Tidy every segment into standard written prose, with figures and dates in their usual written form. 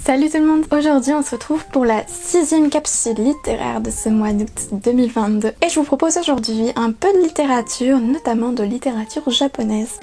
Salut tout le monde! Aujourd'hui on se retrouve pour la 6e capsule littéraire de ce mois d'août 2022 et je vous propose aujourd'hui un peu de littérature, notamment de littérature japonaise.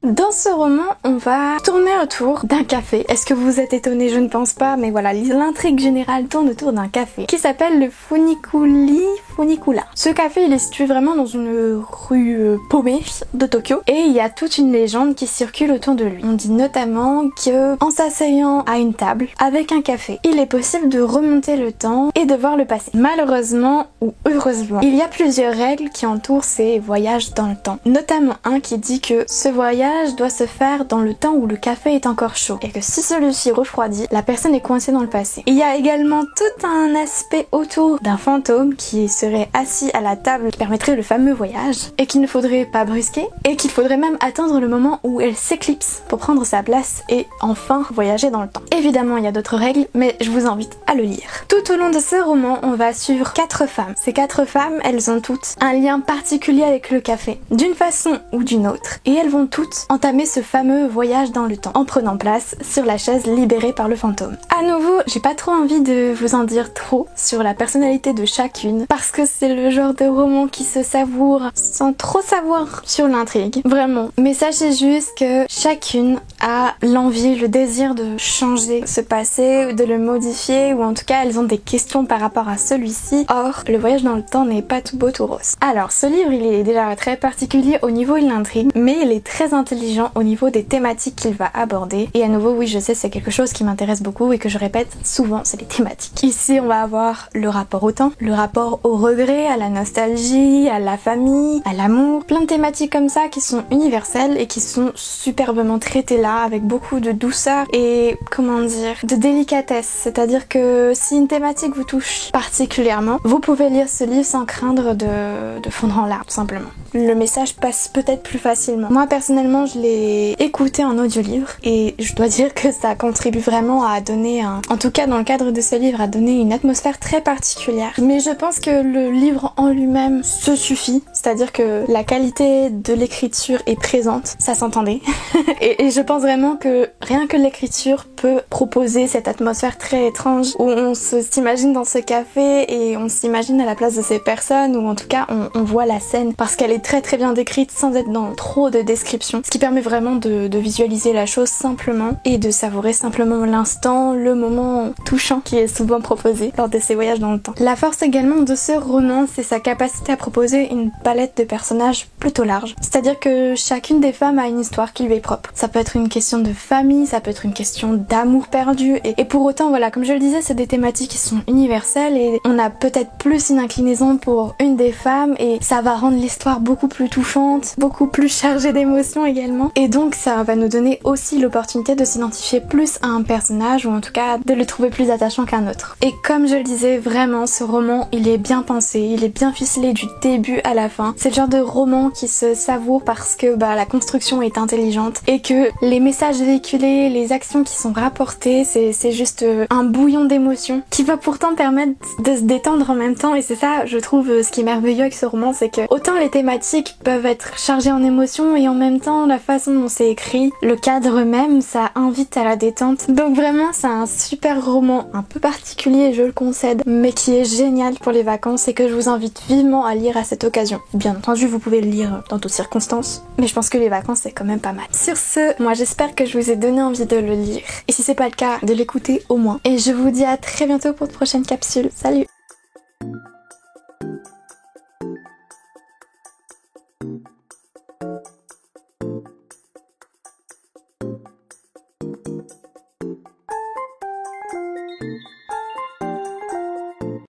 Dans ce roman, on va tourner autour d'un café. Est-ce que vous êtes étonnés? Je ne pense pas, mais voilà, l'intrigue générale tourne autour d'un café qui s'appelle le Funikula. Ce café, il est situé vraiment dans une rue paumée de Tokyo et il y a toute une légende qui circule autour de lui. On dit notamment que en s'asseyant à une table avec un café, il est possible de remonter le temps et de voir le passé. Malheureusement ou heureusement, il y a plusieurs règles qui entourent ces voyages dans le temps. Notamment un qui dit que ce voyage doit se faire dans le temps où le café est encore chaud et que si celui-ci refroidit, la personne est coincée dans le passé. Il y a également tout un aspect autour d'un fantôme qui serait assis à la table qui permettrait le fameux voyage et qu'il ne faudrait pas brusquer et qu'il faudrait même attendre le moment où elle s'éclipse pour prendre sa place et enfin voyager dans le temps. Évidemment, il y a d'autres règles, mais je vous invite à le lire. Tout au long de ce roman, on va suivre 4 femmes. Ces 4 femmes, elles ont toutes un lien particulier avec le café, d'une façon ou d'une autre, et elles vont toutes entamer ce fameux voyage dans le temps en prenant place sur la chaise libérée par le fantôme. À nouveau, j'ai pas trop envie de vous en dire trop sur la personnalité de chacune parce que c'est le genre de roman qui se savoure sans trop savoir sur l'intrigue, vraiment. Mais sachez juste que chacune a l'envie, le désir de changer ce passé, de le modifier, ou en tout cas elles ont des questions par rapport à celui-ci. Or, le voyage dans le temps n'est pas tout beau tout rose. Alors, ce livre, il est déjà très particulier au niveau de l'intrigue, mais il est très intelligent au niveau des thématiques qu'il va aborder. Et à nouveau, oui, je sais, c'est quelque chose qui m'intéresse beaucoup et que je répète souvent, c'est les thématiques. Ici, on va avoir le rapport au temps, le rapport au regret, à la nostalgie, à la famille, à l'amour, plein de thématiques comme ça qui sont universelles et qui sont superbement traitées là, avec beaucoup de douceur et, comment dire, de délicatesse. C'est-à-dire que si une thématique vous touche particulièrement, vous pouvez lire ce livre sans craindre de fondre en larmes, tout simplement. Le message passe peut-être plus facilement. Moi, personnellement, je l'ai écouté en audiolivre et je dois dire que ça contribue vraiment à donner en tout cas dans le cadre de ce livre, à donner une atmosphère très particulière. Mais je pense que le livre en lui-même se suffit, c'est-à-dire que la qualité de l'écriture est présente, ça s'entendait. et je pense vraiment que rien que l'écriture peut proposer cette atmosphère très étrange où on s'imagine dans ce café et on s'imagine à la place de ces personnes, ou en tout cas on voit la scène parce qu'elle est très très bien décrite sans être dans trop de description, ce qui permet vraiment de visualiser la chose simplement et de savourer simplement l'instant, le moment touchant qui est souvent proposé lors de ces voyages dans le temps. La force également de ce roman, c'est sa capacité à proposer une palette de personnages plutôt large, c'est-à-dire que chacune des femmes a une histoire qui lui est propre. Ça peut être une question de famille, ça peut être une question d'amour perdu et pour autant, voilà, comme je le disais, c'est des thématiques qui sont universelles et on a peut-être plus une inclinaison pour une des femmes et ça va rendre l'histoire beaucoup plus touchante, beaucoup plus chargée d'émotions également, et donc ça va nous donner aussi l'opportunité de s'identifier plus à un personnage, ou en tout cas de le trouver plus attachant qu'un autre. Et comme je le disais, vraiment ce roman, il est bien pensé, il est bien ficelé du début à la fin. C'est le genre de roman qui se savoure parce que la construction est intelligente et que les messages véhiculés, les actions qui sont rapportées, c'est juste un bouillon d'émotions qui va pourtant permettre de se détendre en même temps. Et c'est ça, je trouve, ce qui est merveilleux avec ce roman, c'est que autant les thématiques peuvent être chargées en émotions et en même temps la façon dont c'est écrit, le cadre même, ça invite à la détente. Donc vraiment, c'est un super roman, un peu particulier, je le concède, mais qui est génial pour les vacances et que je vous invite vivement à lire à cette occasion. Bien entendu, vous pouvez le lire dans d'autres circonstances, mais je pense que les vacances, c'est quand même pas mal. Sur ce, moi j'espère que je vous ai donné envie de le lire, et si c'est pas le cas, de l'écouter au moins. Et je vous dis à très bientôt pour de prochaines capsules. Salut!